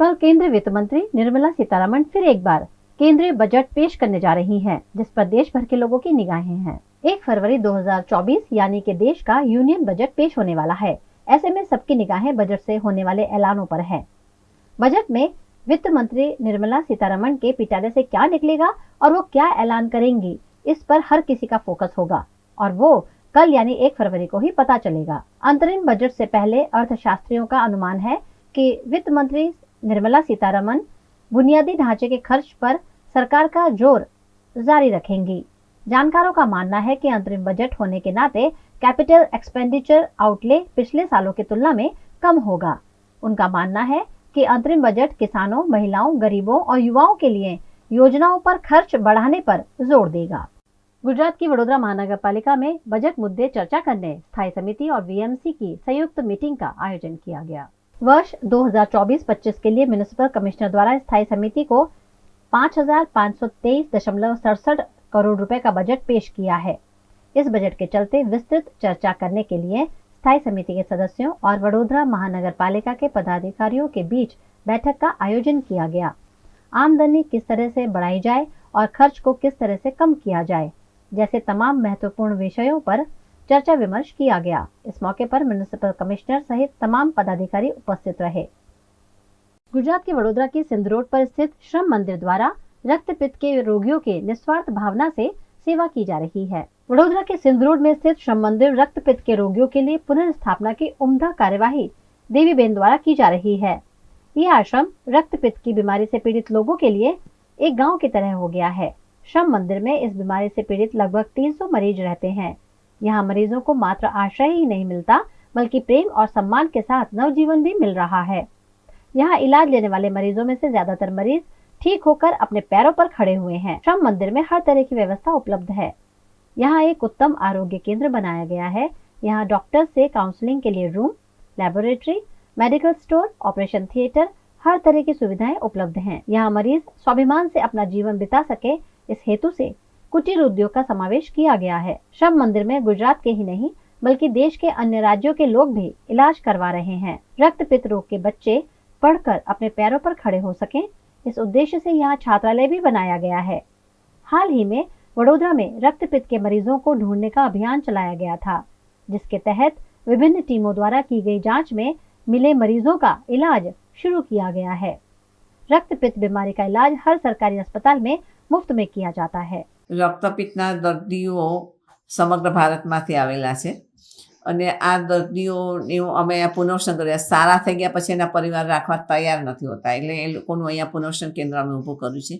कल केंद्रीय वित्त मंत्री निर्मला सीतारमण फिर एक बार केंद्रीय बजट पेश करने जा रही हैं, जिस पर देश भर के लोगों की निगाहें हैं। 1 फरवरी 2024 यानी कि देश का यूनियन बजट पेश होने वाला है। ऐसे में सबकी निगाहें बजट से होने वाले ऐलानों पर है। बजट में वित्त मंत्री निर्मला सीतारमण के पिटारे से क्या निकलेगा और वो क्या ऐलान करेंगी, इस पर हर किसी का फोकस होगा और वो कल यानी 1 फरवरी को ही पता चलेगा। अंतरिम बजट से पहले अर्थशास्त्रियों का अनुमान है कि वित्त मंत्री निर्मला सीतारमण बुनियादी ढांचे के खर्च पर सरकार का जोर जारी रखेंगी। जानकारों का मानना है कि अंतरिम बजट होने के नाते कैपिटल एक्सपेंडिचर आउटले पिछले सालों की तुलना में कम होगा। उनका मानना है कि अंतरिम बजट किसानों, महिलाओं, गरीबों और युवाओं के लिए योजनाओं पर खर्च बढ़ाने पर जोर देगा। गुजरात की वडोदरा महानगर पालिका में बजट मुद्दे चर्चा करने स्थायी समिति और वीएमसी की संयुक्त मीटिंग का आयोजन किया गया। वर्ष 2024-25 के लिए म्युनिसिपल कमिश्नर द्वारा स्थायी समिति को 5,523.67 करोड़ रुपए का बजट पेश किया है। इस बजट के चलते विस्तृत चर्चा करने के लिए स्थायी समिति के सदस्यों और वडोदरा महानगर पालिका के पदाधिकारियों के बीच बैठक का आयोजन किया गया। आमदनी किस तरह से बढ़ाई जाए और खर्च को किस तरह से कम किया जाए जैसे तमाम महत्वपूर्ण विषयों पर चर्चा विमर्श किया गया। इस मौके पर म्युनिसिपल कमिश्नर सहित तमाम पदाधिकारी उपस्थित रहे। गुजरात के वडोदरा की सिंध रोड पर स्थित श्रम मंदिर द्वारा रक्तपित्त के रोगियों के निस्वार्थ भावना से सेवा की जा रही है। वडोदरा के सिंध रोड में स्थित श्रम मंदिर रक्तपित्त के रोगियों के लिए पुनर्स्थापना की उम्दा कार्यवाही देवीबेन द्वारा की जा रही है। यह आश्रम रक्तपित्त की बीमारी से पीड़ित लोगों के लिए एक गांव की तरह हो गया है। श्रम मंदिर में इस बीमारी से पीड़ित लगभग 300 मरीज रहते हैं। यहाँ मरीजों को मात्र आश्रय ही नहीं मिलता, बल्कि प्रेम और सम्मान के साथ नवजीवन भी मिल रहा है। यहाँ इलाज लेने वाले मरीजों में से ज्यादातर मरीज ठीक होकर अपने पैरों पर खड़े हुए हैं। श्रम मंदिर में हर तरह की व्यवस्था उपलब्ध है। यहाँ एक उत्तम आरोग्य केंद्र बनाया गया है। यहाँ डॉक्टर से काउंसलिंग के लिए room, laboratory, medical store, operation theatre, हर तरह की सुविधाएं उपलब्ध हैं। यहाँ मरीज स्वाभिमान से अपना जीवन बिता सके, इस हेतु से कुटीर उद्योग का समावेश किया गया है। श्रम मंदिर में गुजरात के ही नहीं बल्कि देश के अन्य राज्यों के लोग भी इलाज करवा रहे हैं। रक्तपित्त रोग के बच्चे पढ़कर अपने पैरों पर खड़े हो सकें, इस उद्देश्य से यहाँ छात्रालय भी बनाया गया है। हाल ही में वडोदरा में रक्तपित्त के मरीजों को ढूंढने का अभियान चलाया गया था, जिसके तहत विभिन्न टीमों द्वारा की गई जांच में मिले मरीजों का इलाज शुरू किया गया है। रक्तपित्त बीमारी का इलाज हर सरकारी अस्पताल में मुफ्त में किया जाता है। રક્તપિત્તના દર્દીઓ સમગ્ર ભારતમાંથી આવેલા છે અને આ દર્દીઓનું અમે અહીંયા પુનર્વસન કર્યા। સારા થઈ ગયા પછી એના પરિવાર રાખવા તૈયાર નથી હોતા, એટલે એ લોકોનું અહીંયા પુનર્વસન કેન્દ્ર અમે ઊભું કર્યું છે।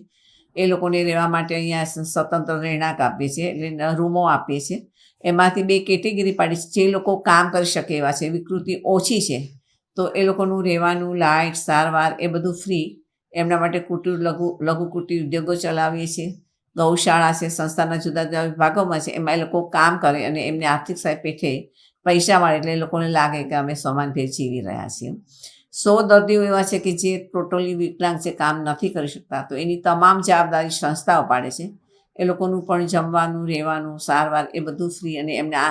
એ લોકોને રહેવા માટે અહીંયા સ્વતંત્ર રહેણાંક આપીએ છીએ, એટલે રૂમો આપીએ છીએ। એમાંથી 2 કેટેગરી પાડી છે। જે લોકો કામ કરી શકે એવા છે, વિકૃતિ ઓછી છે, તો એ લોકોનું રહેવાનું, લાઇટ, સારવાર એ બધું ફ્રી। એમના માટે કુટીર લઘુ કુટીર ઉદ્યોગો ચલાવીએ છીએ। ગૌશાળા છે, સંસ્થાના જુદા જુદા વિભાગોમાં છે, એમાં એ લોકો કામ કરે અને એમને આર્થિક સહાય પેઠે પૈસા મળે, એટલે એ લોકોને લાગે કે અમે સમાનભેર જીવી રહ્યા છીએ। 100 દર્દીઓ એવા છે કે જે ટોટલી વિકલાંગ છે, કામ નથી કરી શકતા, તો એની તમામ જવાબદારી સંસ્થાઓ પાડે છે। એ લોકોનું પણ જમવાનું, રહેવાનું, સારવાર એ બધું ફ્રી, અને એમને આ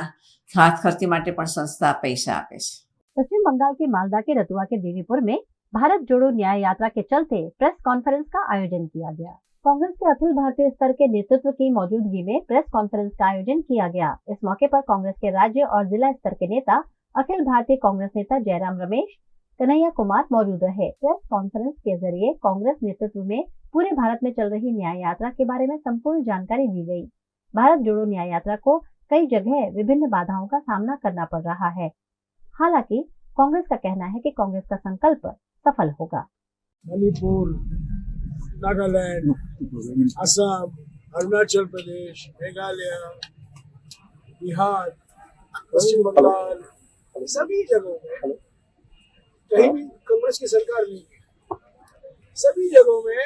હાથ ખર્ચ માટે પણ સંસ્થા પૈસા આપે છે। पश्चिम बंगाल के मालदा के रतुआ के देवीपुर में भारत जोड़ो न्याय यात्रा के चलते प्रेस कॉन्फ्रेंस का आयोजन किया गया। कांग्रेस के अखिल भारतीय स्तर के नेतृत्व की मौजूदगी में प्रेस कॉन्फ्रेंस का आयोजन किया गया। इस मौके पर कांग्रेस के राज्य और जिला स्तर के नेता, अखिल भारतीय कांग्रेस नेता जयराम रमेश, कन्हैया कुमार मौजूद रहे। प्रेस कॉन्फ्रेंस के जरिए कांग्रेस नेतृत्व में पूरे भारत में चल रही न्याय यात्रा के बारे में संपूर्ण जानकारी दी गई। भारत जोड़ो न्याय यात्रा को कई जगह विभिन्न बाधाओं का सामना करना पड़ रहा है। हालांकि कांग्रेस का कहना है कि कांग्रेस का संकल्प सफल होगा। मणिपुर, नागालैंड, असम, अरुणाचल प्रदेश, मेघालय, बिहार, पश्चिम बंगाल, सभी जगहों में कहीं भी कांग्रेस की सरकार नहीं है। सभी जगहों में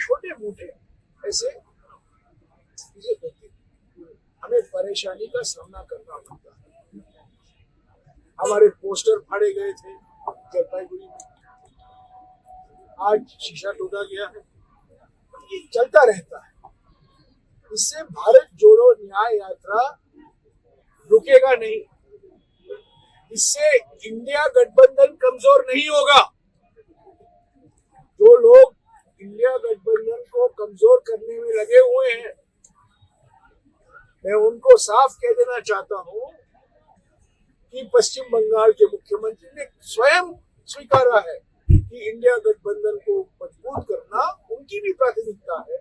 छोटे मोटे ऐसे चीजें होती, हमें परेशानी का सामना करना पड़ता है। हमारे पोस्टर फाड़े गए थे जलपाईगुड़ी में, आज शीशा टूटा गया है। ये चलता रहता है। इससे भारत जोड़ो न्याय यात्रा रुकेगा नहीं। इससे इंडिया गठबंधन कमजोर नहीं होगा। कमजोर करने में लगे हुए हैं। मैं उनको साफ कह देना चाहता हूं कि पश्चिम बंगाल के मुख्यमंत्री ने स्वयं स्वीकारा है कि इंडिया गठबंधन को मजबूत करना उनकी भी प्राथमिकता है।